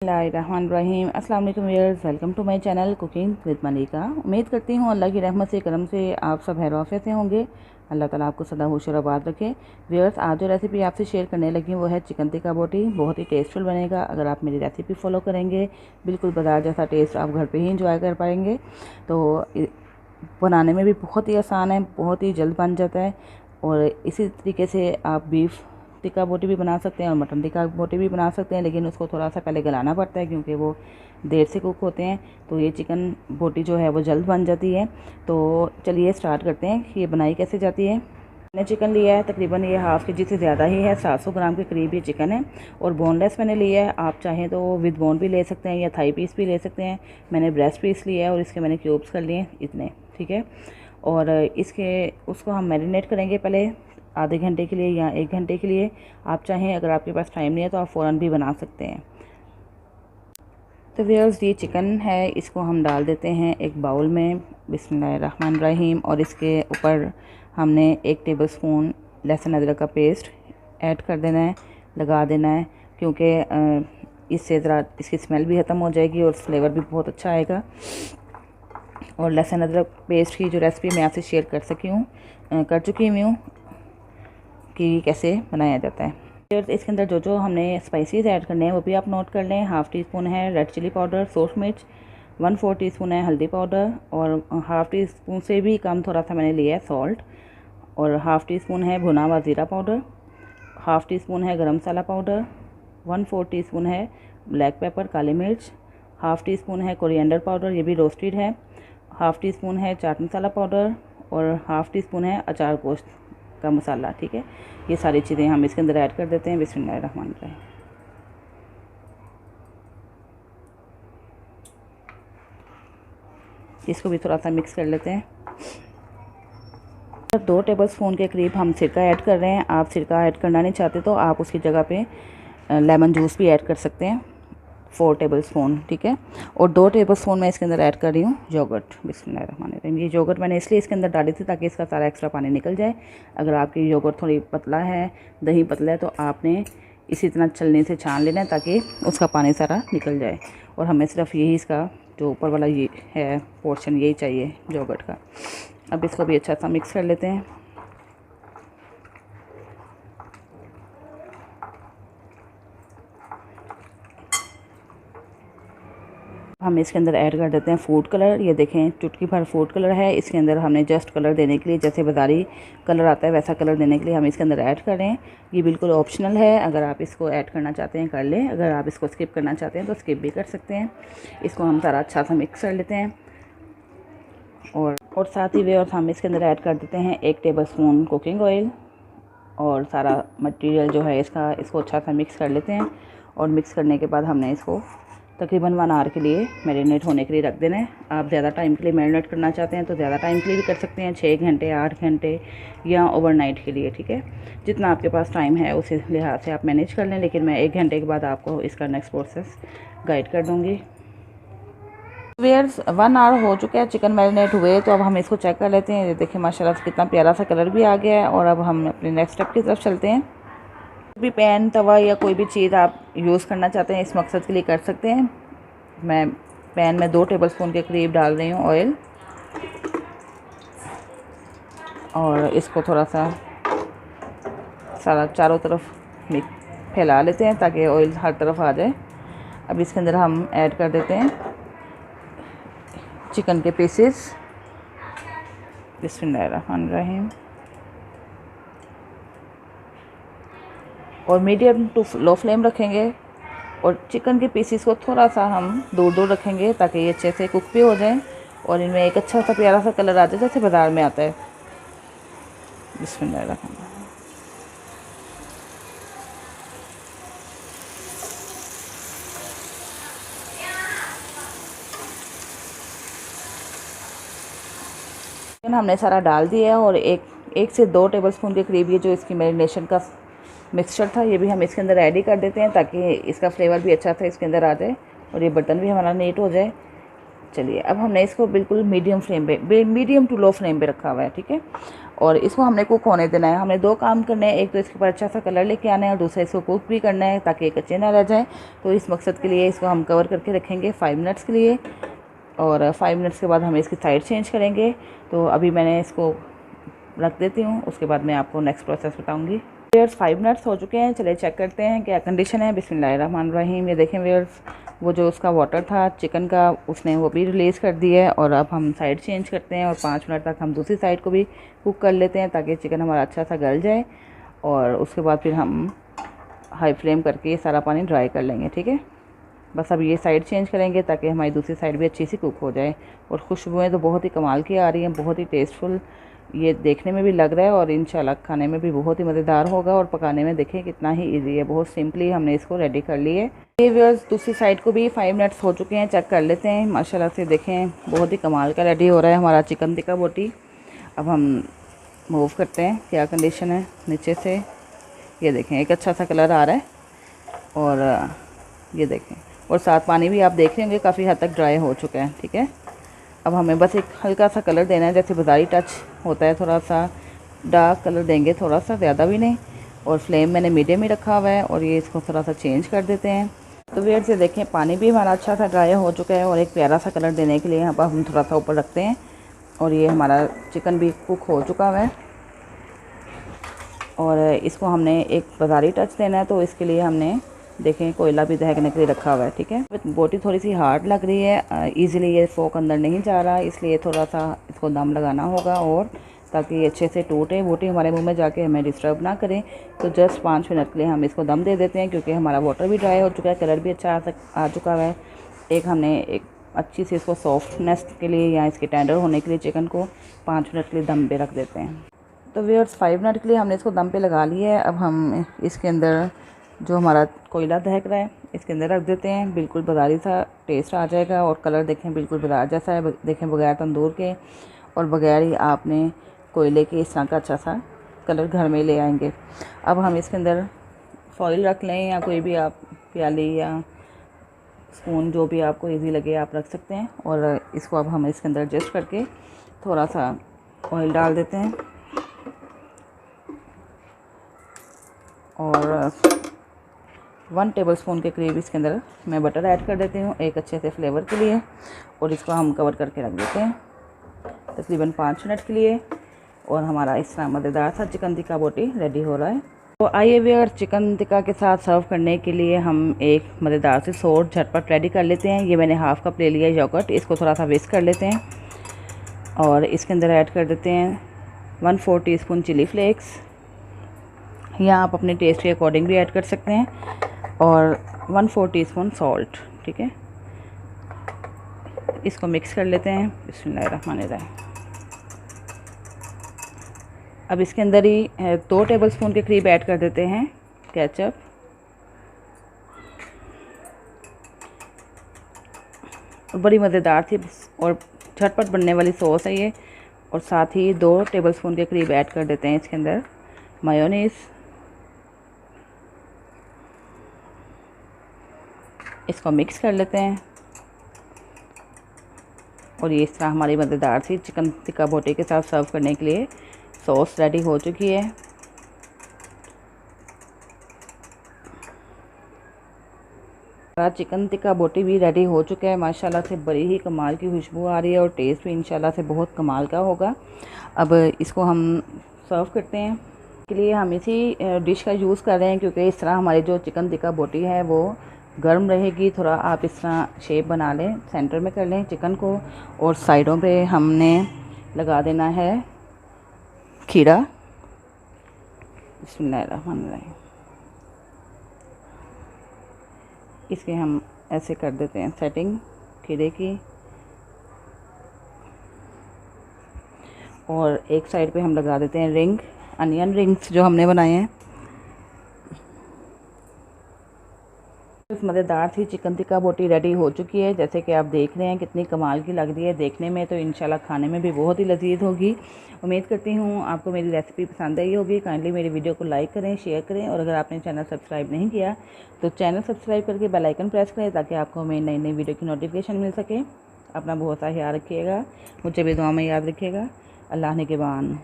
बिस्मिल्लाहिर्रहमानिर्रहीम। अस्सलाम वालेकुम viewers, welcome to my channel cooking with Malika. उम्मीद करती हूँ अल्लाह की रहमत से करम से आप सब खैर आफियत से होंगे। अल्लाह ताला आपको सदा खुश और आबाद रखे। व्यूअर्स, आज जो रेसिपी आपसे शेयर करने लगी वो है चिकन टिक्का बोटी। बहुत ही टेस्टफुल बनेगा अगर आप मेरी रेसिपी फॉलो करेंगे। बिल्कुल बाजार जैसा टेस्ट आप घर पर ही इंजॉय कर पाएंगे। तो बनाने में भी बहुत ही आसान है, बहुत ही जल्द बन जाता है। और इसी तरीके से आप बीफ टिक्का बोटी भी बना सकते हैं और मटन टिक्का बोटी भी बना सकते हैं, लेकिन उसको थोड़ा सा पहले गलाना पड़ता है क्योंकि वो देर से कुक होते हैं। तो ये चिकन बोटी जो है वो जल्द बन जाती है। तो चलिए स्टार्ट करते हैं कि ये बनाई कैसे जाती है। मैंने चिकन लिया है तकरीबन ये हाफ़ के जी से ज़्यादा ही है, 700 ग्राम के करीब ये चिकन है। और बोनलेस मैंने लिया है, आप चाहें तो विद बोन भी ले सकते हैं या थाई पीस भी ले सकते हैं। मैंने ब्रेस्ट पीस लिया है और इसके मैंने क्यूब्स कर लिए इतने, ठीक है। और उसको हम मैरिनेट करेंगे पहले आधे घंटे के लिए या 1 घंटे के लिए। आप चाहें, अगर आपके पास टाइम नहीं है तो आप फ़ौरन भी बना सकते हैं। तो व्यूअर्स, ये चिकन है, इसको हम डाल देते हैं एक बाउल में बिस्मिल्लाहिर्रहमानिर्रहीम। और इसके ऊपर हमने 1 टेबलस्पून लहसुन अदरक का पेस्ट ऐड कर देना है, लगा देना है, क्योंकि इससे ज़रा इसकी स्मेल भी ख़त्म हो जाएगी और फ्लेवर भी बहुत अच्छा आएगा। और लहसुन अदरक पेस्ट की जो रेसिपी मैं आपसे शेयर कर चुकी हूँ कि कैसे बनाया जाता है। इसके अंदर जो हमने स्पाइसेस ऐड करने हैं वो भी आप नोट कर लें। हाफ़ टी स्पून है रेड चिली पाउडर, सोट मिर्च, 1/4 टीस्पून है हल्दी पाउडर, और हाफ़ टी स्पून से भी कम थोड़ा सा मैंने लिया है सॉल्ट, और हाफ़ टी स्पून है भुना हुआ ज़ीरा पाउडर, हाफ़ टी स्पून है गरम मसाला पाउडर, 1/4 टीस्पून है ब्लैक पेपर काली मिर्च, हाफ़ टी स्पून है कोरिएंडर पाउडर, ये भी रोस्टेड है, हाफ़ टी स्पून है चाट मसाला पाउडर, और हाफ़ टी स्पून है अचार गोश्त का मसाला, ठीक है। ये सारी चीज़ें हम इसके अंदर ऐड कर देते हैं बिस्मिल्लाहिर्रहमानिर्रहीम। इसको भी थोड़ा सा मिक्स कर लेते हैं। 2 टेबलस्पून के करीब हम सिरका ऐड कर रहे हैं। आप सिरका ऐड करना नहीं चाहते तो आप उसकी जगह पे लेमन जूस भी ऐड कर सकते हैं, 4 टेबलस्पून, ठीक है। और 2 टेबलस्पून मैं इसके अंदर ऐड कर रही हूँ योगर्ट बिस्मिल्लाहिर्रहमानिर्रहीम। ये योगर्ट मैंने इसलिए इसके अंदर डाली थी ताकि इसका सारा एक्स्ट्रा पानी निकल जाए। अगर आपकी योगर्ट थोड़ी पतला है, दही पतला है, तो आपने इसी तरह छलनी से छान लेना है ताकि उसका पानी सारा निकल जाए। और हमें सिर्फ यही इसका जो ऊपर वाला ये है पोर्शन यही चाहिए योगर्ट का। अब इसको भी अच्छा सा मिक्स कर लेते हैं। हम इसके अंदर ऐड कर देते हैं फूड कलर। ये देखें, चुटकी भर फूड कलर है। इसके अंदर हमने जस्ट कलर देने के लिए, जैसे बाज़ारी कलर आता है वैसा कलर देने के लिए हम इसके अंदर ऐड कर रहे हैं। ये बिल्कुल ऑप्शनल है, अगर आप इसको ऐड करना चाहते हैं कर लें, अगर आप इसको स्किप करना चाहते हैं तो स्किप भी कर सकते हैं। इसको हम सारा अच्छा सा मिक्स कर लेते हैं। और साथ ही वे और हम इसके अंदर ऐड कर देते हैं 1 टेबलस्पून कुकिंग ऑयल। और सारा मटेरियल जो है इसको अच्छा सा मिक्स कर लेते हैं। और मिक्स करने के बाद हमने इसको तकरीबन 1 आवर के लिए मैरिनेट होने के लिए रख देना है। आप ज़्यादा टाइम के लिए मैरिनेट करना चाहते हैं तो ज़्यादा टाइम के लिए भी कर सकते हैं, 6 घंटे, 8 घंटे या ओवरनाइट के लिए, ठीक है। जितना आपके पास टाइम है उस लिहाज से आप मैनेज कर लें, लेकिन मैं 1 घंटे के बाद आपको इसका नेक्स्ट प्रोसेस गाइड कर दूँगी। व्यूअर्स, 1 आवर हो चुका है चिकन मैरिनेट हुए, तो अब हम इसको चेक कर लेते हैं। देखिए माशाल्लाह से कितना प्यारा सा कलर भी आ गया है। और अब हम अपने नेक्स्ट स्टेप की तरफ चलते हैं। भी पैन, तवा या कोई भी चीज़ आप यूज़ करना चाहते हैं इस मकसद के लिए कर सकते हैं। मैं पैन में 2 टेबलस्पून के करीब डाल रही हूँ ऑयल, और इसको थोड़ा सा सारा चारों तरफ फैला लेते हैं ताकि ऑयल हर तरफ आ जाए। अब इसके अंदर हम ऐड कर देते हैं चिकन के पीसेस बिस्मिल्लाहिर्रहमानिर्रहीम। और मीडियम टू लो फ्लेम रखेंगे। और चिकन के पीसेस को थोड़ा सा हम दूर दूर रखेंगे ताकि ये अच्छे से कुक भी हो जाए और इनमें एक अच्छा सा प्यारा सा कलर आ जाए जैसे बाज़ार में आता है। बिस्मिल्लाहिर्रहमानिर्रहीम। हमने सारा डाल दिया है। और एक से 2 टेबलस्पून के करीब ये जो इसकी मैरिनेशन का मिक्सचर था ये भी हम इसके अंदर ऐड ही कर देते हैं ताकि इसका फ्लेवर भी अच्छा सा इसके अंदर आ जाए और ये बर्तन भी हमारा नीट हो जाए। चलिए अब हमने इसको बिल्कुल मीडियम टू लो फ्लेम पे रखा हुआ है, ठीक है। और इसको हमने कुक होने देना है। हमने 2 काम करने हैं, एक तो इसके ऊपर अच्छा सा कलर लेके आना है और दूसरा इसको कुक भी करना है ताकि कच्चे ना रह जाए। तो इस मकसद के लिए इसको हम कवर करके रखेंगे 5 मिनट्स के लिए, और 5 मिनट्स के बाद हम इसकी साइड चेंज करेंगे। तो अभी मैंने इसको रख देती हूँ, उसके बाद मैं आपको नेक्स्ट प्रोसेस बताऊँगी। व्यूअर्स 5 मिनट्स हो चुके हैं, चलिए चेक करते हैं क्या कंडीशन है। बिस्मिल्लाहिर्रहमानिर्रहीम। ये देखें व्यूअर्स, वो जो उसका वाटर था चिकन का उसने वो भी रिलीज़ कर दिया है। और अब हम साइड चेंज करते हैं और 5 मिनट तक हम दूसरी साइड को भी कुक कर लेते हैं ताकि चिकन हमारा अच्छा सा गल जाए। और उसके बाद फिर हम हाई फ्लेम करके ये सारा पानी ड्राई कर लेंगे, ठीक है। बस अब ये साइड चेंज करेंगे ताकि हमारी दूसरी साइड भी अच्छी सी कुक हो जाए। और खुशबुएँ तो बहुत ही कमाल की आ रही हैं, बहुत ही टेस्टफुल ये देखने में भी लग रहा है और इंशाल्लाह खाने में भी बहुत ही मज़ेदार होगा। और पकाने में देखें कितना ही इजी है, बहुत सिंपली हमने इसको रेडी कर ली है। ये व्यूअर्स दूसरी साइड को भी 5 मिनट्स हो चुके हैं, चेक कर लेते हैं। माशाल्लाह से देखें बहुत ही कमाल का रेडी हो रहा है हमारा चिकन टिक्का बोटी। अब हम मूव करते हैं क्या कंडीशन है नीचे से। ये देखें एक अच्छा सा कलर आ रहा है और ये देखें, और साथ पानी भी आप देख रहे होंगे काफ़ी हद तक ड्राई हो चुका है, ठीक है। अब हमें बस एक हल्का सा कलर देना है, जैसे बाज़ारी टच होता है, थोड़ा सा डार्क कलर देंगे, थोड़ा सा, ज़्यादा भी नहीं। और फ्लेम मैंने मीडियम ही रखा हुआ है और ये इसको थोड़ा सा चेंज कर देते हैं। तो वेट से देखें पानी भी हमारा अच्छा सा ड्राई हो चुका है और एक प्यारा सा कलर देने के लिए यहाँ पर हम थोड़ा सा ऊपर रखते हैं। और ये हमारा चिकन भी कुक हो चुका है और इसको हमने एक बाज़ारी टच देना है, तो इसके लिए हमने देखें कोयला भी दहकने के लिए रखा हुआ है, ठीक है। बोटी थोड़ी सी हार्ड लग रही है, इजीली ये फोक अंदर नहीं जा रहा, इसलिए थोड़ा सा इसको दम लगाना होगा और ताकि ये अच्छे से टूटे, बोटी हमारे मुंह में जाके हमें डिस्टर्ब ना करें। तो जस्ट 5 मिनट के लिए हम इसको दम दे देते हैं, क्योंकि हमारा वाटर भी ड्राई हो चुका है, कलर भी अच्छा आ चुका है। हमने एक अच्छी सी इसको सॉफ्टनेस के लिए या इसके टेंडर होने के लिए चिकन को 5 मिनट के लिए दम पे रख देते हैं। तो व्यूअर्स 5 मिनट के लिए हमने इसको दम पे लगा लिया है। अब हम इसके अंदर जो हमारा कोयला दहक रहा है इसके अंदर रख देते हैं। बिल्कुल बाज़ारी सा टेस्ट आ जाएगा और कलर देखें बिल्कुल बाज़ार जैसा है, देखें बगैर तंदूर के और बगैर ही आपने कोयले के इस तरह का अच्छा सा कलर घर में ले आएंगे। अब हम इसके अंदर फॉइल रख लें या कोई भी आप प्याली या स्पून जो भी आपको इजी लगे आप रख सकते हैं। और इसको अब हम इसके अंदर एडजस्ट करके थोड़ा सा ऑयल डाल देते हैं और 1 टेबलस्पून के करीब इसके अंदर मैं बटर ऐड कर देती हूँ एक अच्छे से फ्लेवर के लिए। और इसको हम कवर करके रख देते हैं तकरीबन 5 मिनट के लिए और हमारा इस तरह मज़ेदार सा चिकन टिक्का बोटी रेडी हो रहा है। तो आइए व्यूअर्स चिकन टिक्का के साथ सर्व करने के लिए हम एक मज़ेदार से सॉस झटपट रेडी कर लेते हैं। ये मैंने हाफ़ कप ले लिया योगर्ट, इसको थोड़ा सा विस्क कर लेते हैं और इसके अंदर ऐड कर देते हैं 1/4 टीस्पून चिली फ्लेक्स, या आप अपने टेस्ट के अकॉर्डिंग भी ऐड कर सकते हैं, और 1/4 टीस्पून सॉल्ट, ठीक है। इसको मिक्स कर लेते हैं। बिस्मिल्लाहिर्रहमानिर्रहीम। अब इसके अंदर ही 2 टेबलस्पून के करीब ऐड कर देते हैं केचप, बड़ी मज़ेदार थी और झटपट बनने वाली सॉस है ये। और साथ ही 2 टेबलस्पून के करीब ऐड कर देते हैं इसके अंदर मायोनीज़। इसको मिक्स कर लेते हैं और ये इस तरह हमारी मज़ेदार सी चिकन टिक्का बोटी के साथ सर्व करने के लिए सॉस रेडी हो चुकी है। चिकन टिक्का बोटी भी रेडी हो चुका है। माशाल्लाह से बड़ी ही कमाल की खुशबू आ रही है और टेस्ट भी इंशाल्लाह से बहुत कमाल का होगा। अब इसको हम सर्व करते हैं। के लिए हम इसी डिश का यूज़ कर रहे हैं क्योंकि इस तरह हमारी जो चिकन टिक्का बोटी है वो गर्म रहेगी। थोड़ा आप इस तरह शेप बना लें, सेंटर में कर लें चिकन को और साइडों पे हमने लगा देना है खीरा। बिस्मिल्लाहिर्रहमानिर्रहीम। इसके हम ऐसे कर देते हैं सेटिंग खीरे की, और एक साइड पे हम लगा देते हैं रिंग, अनियन रिंग्स जो हमने बनाए हैं। मज़ेदार सी चिकन टिक्का बोटी रेडी हो चुकी है। जैसे कि आप देख रहे हैं कितनी कमाल की लग रही है देखने में, तो इंशाल्लाह खाने में भी बहुत ही लजीज होगी। उम्मीद करती हूँ आपको मेरी रेसिपी पसंद आई होगी। काइंडली मेरी वीडियो को लाइक करें, शेयर करें, और अगर आपने चैनल सब्सक्राइब नहीं किया तो चैनल सब्सक्राइब करके बेल आइकन प्रेस करें ताकि आपको मेरी नई वीडियो की नोटिफिकेशन मिल सके। अपना बहुत सा ख्याल रखिएगा, मुझे भी दुआ में याद रखिएगा। अल्लाह निगहबान।